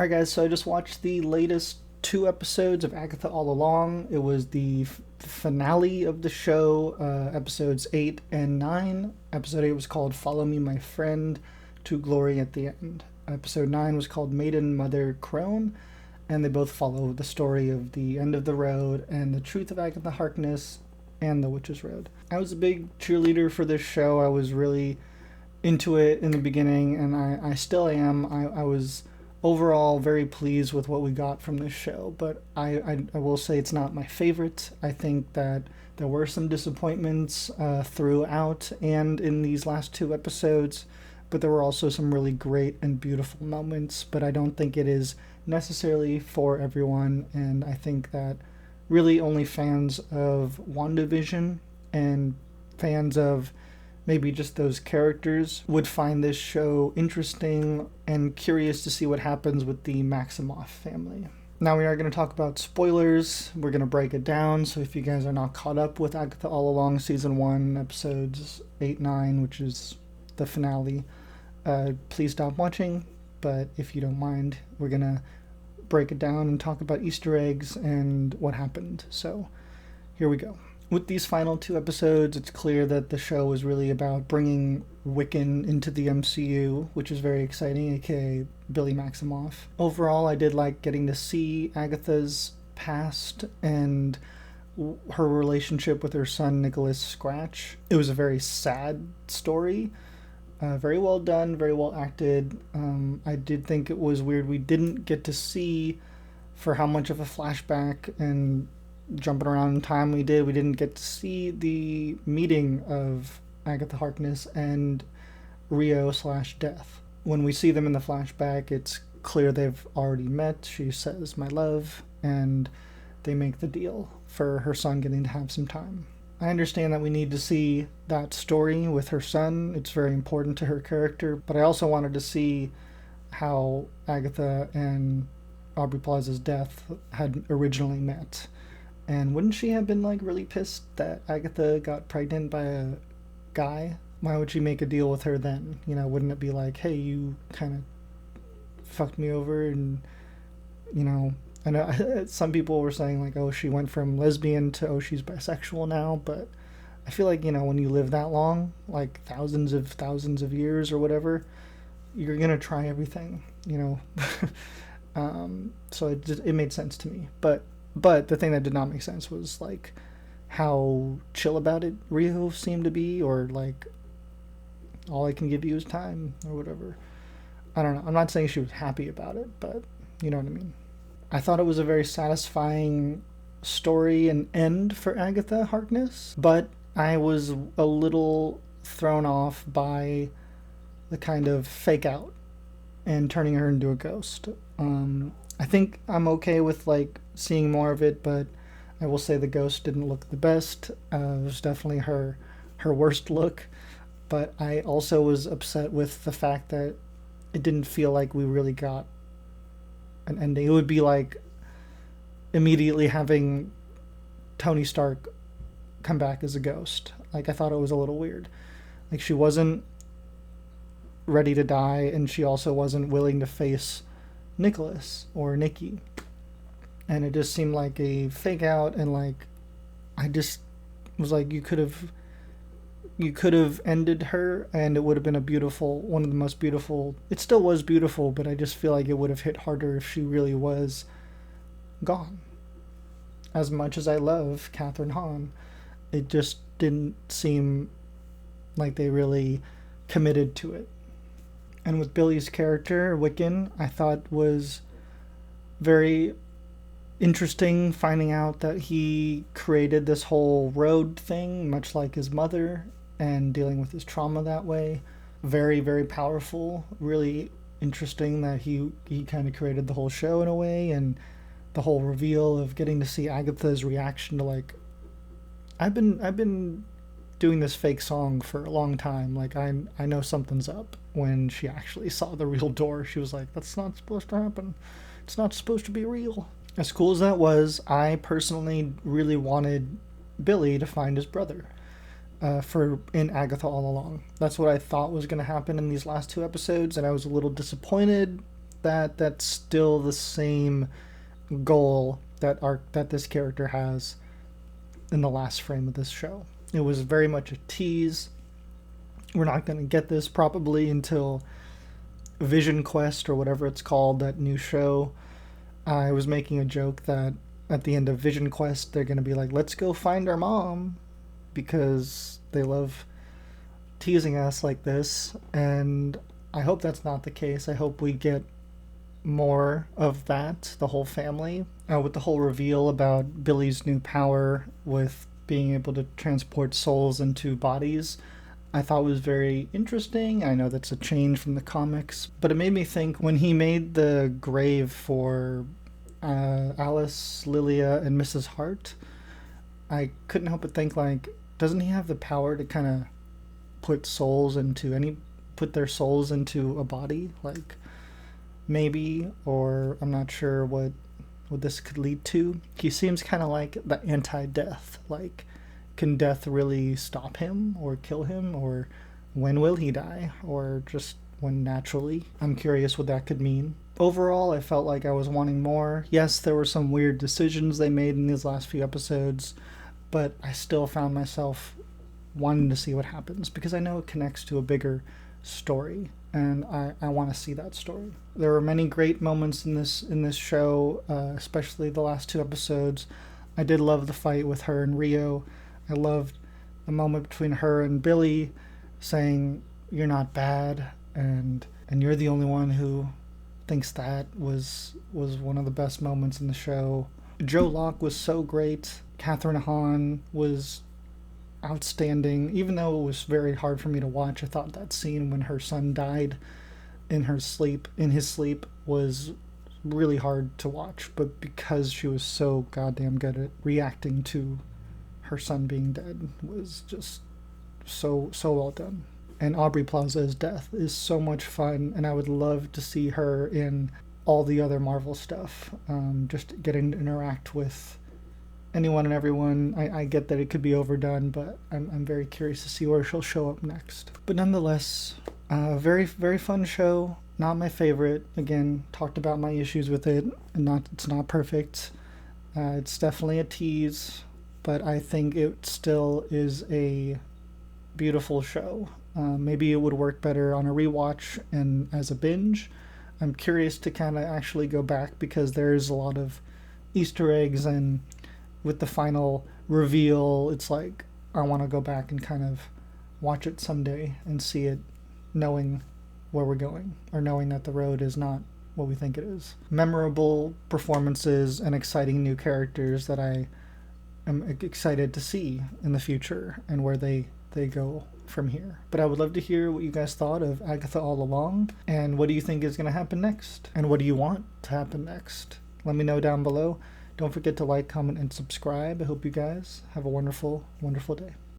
Alright, guys, so I just watched the latest two episodes of Agatha All Along. It was the finale of the show, episodes 8 and 9. Episode 8 was called Follow Me, My Friend, to Glory at the End. Episode 9 was called Maiden Mother Crone, and they both follow the story of the end of the road and the truth of Agatha Harkness and the Witch's Road. I was a big cheerleader for this show. I was really into it in the beginning, and I still am. I was overall very pleased with what we got from this show, but I will say it's not my favorite. I think that there were some disappointments throughout and in these last two episodes, but there were also some really great and beautiful moments, but I don't think it is necessarily for everyone, and I think that really only fans of WandaVision and fans of maybe just those characters would find this show interesting and curious to see what happens with the Maximoff family. Now we are going to talk about spoilers. We're going to break it down, so if you guys are not caught up with Agatha All Along Season 1, Episodes 8, 9, which is the finale, please stop watching, but if you don't mind, we're going to break it down and talk about Easter eggs and what happened. So here we go. With these final two episodes, it's clear that the show is really about bringing Wiccan into the MCU, which is very exciting, aka Billy Maximoff. Overall, I did like getting to see Agatha's past and her relationship with her son, Nicholas Scratch. It was a very sad story. Very well done, very well acted. I did think it was weird we didn't get to see, for how much of a flashback and jumping around in time we didn't get to see the meeting of Agatha Harkness and Rio/Death. When we see them in the flashback, it's clear they've already met. She says, "My love," and they make the deal for her son getting to have some time. I understand that we need to see that story with her son. It's very important to her character, but I also wanted to see how Agatha and Aubrey Plaza's death had originally met. And wouldn't she have been like really pissed that Agatha got pregnant by a guy? Why would she make a deal with her then? You know, wouldn't it be like, hey, you kind of fucked me over? And, you know, I know some people were saying like, oh, she went from lesbian to, oh, she's bisexual now. But I feel like, you know, when you live that long, like thousands of years or whatever, you're going to try everything, you know. So it made sense to me. But the thing that did not make sense was like how chill about it Rio seemed to be, or like all I can give you is time or whatever. I don't know. I'm not saying she was happy about it, but you know what I mean. I thought it was a very satisfying story and end for Agatha Harkness, but I was a little thrown off by the kind of fake out and turning her into a ghost. I think I'm okay with like seeing more of it, but I will say the ghost didn't look the best. It was definitely her worst look, but I also was upset with the fact that it didn't feel like we really got an ending. It would be like immediately having Tony Stark come back as a ghost. Like, I thought it was a little weird. Like, she wasn't ready to die, and she also wasn't willing to face Nicholas or Nikki, and it just seemed like a fake out. And like, I just was like, you could have ended her and it would have been one of the most beautiful. It still was beautiful, but I just feel like it would have hit harder if she really was gone. As much as I love Kathryn Hahn, it just didn't seem like they really committed to it. And with Billy's character, Wiccan, I thought was very interesting, finding out that he created this whole road thing, much like his mother, and dealing with his trauma that way. Very, very powerful. Really interesting that he kind of created the whole show in a way, and the whole reveal of getting to see Agatha's reaction to like, I've been doing this fake song for a long time. Like, I know something's up. When she actually saw the real door, she was like, that's not supposed to happen. It's not supposed to be real. As cool as that was, I personally really wanted Billy to find his brother in Agatha All Along. That's what I thought was going to happen in these last two episodes, and I was a little disappointed that's still the same goal that this character has in the last frame of this show. It was very much a tease. We're not going to get this probably until Vision Quest or whatever it's called, that new show. I was making a joke that at the end of Vision Quest, they're going to be like, let's go find our mom, because they love teasing us like this. And I hope that's not the case. I hope we get more of that, the whole family, with the whole reveal about Billy's new power with being able to transport souls into bodies. I thought was very interesting. I know that's a change from the comics, but it made me think when he made the grave for Alice, Lilia, and Mrs. Hart, I couldn't help but think, like, doesn't he have the power to kind of put their souls into a body? Like, maybe, or I'm not sure what this could lead to. He seems kind of like the anti-death. Like, can death really stop him or kill him, or when will he die, or just when naturally? I'm curious what that could mean. Overall, I felt like I was wanting more. Yes, there were some weird decisions they made in these last few episodes, but I still found myself wanting to see what happens, because I know it connects to a bigger story, and I want to see that story. There were many great moments in this show, especially the last two episodes. I did love the fight with her and Rio. I loved the moment between her and Billy saying, "You're not bad," and you're the only one who thinks that. Was one of the best moments in the show. Joe Locke was so great. Kathryn Hahn was outstanding. Even though it was very hard for me to watch, I thought that scene when her son died in his sleep was really hard to watch, but because she was so goddamn good at reacting to her son being dead, was just so well done. And Aubrey Plaza's death is so much fun, and I would love to see her in all the other Marvel stuff. Just getting to interact with anyone and everyone. I get that it could be overdone, but I'm very curious to see where she'll show up next. But nonetheless, very, very fun show. Not my favorite. Again, talked about my issues with it, and it's not perfect. It's definitely a tease, but I think it still is a beautiful show. Maybe it would work better on a rewatch and as a binge. I'm curious to kind of actually go back, because there's a lot of Easter eggs, and with the final reveal, it's like I want to go back and kind of watch it someday and see it, knowing where we're going, or knowing that the road is not what we think it is. Memorable performances and exciting new characters that I am excited to see in the future, and where they go from here. But I would love to hear what you guys thought of Agatha All Along, and what do you think is going to happen next, and what do you want to happen next? Let me know down below. Don't forget to like, comment, and subscribe. I hope you guys have a wonderful, wonderful day.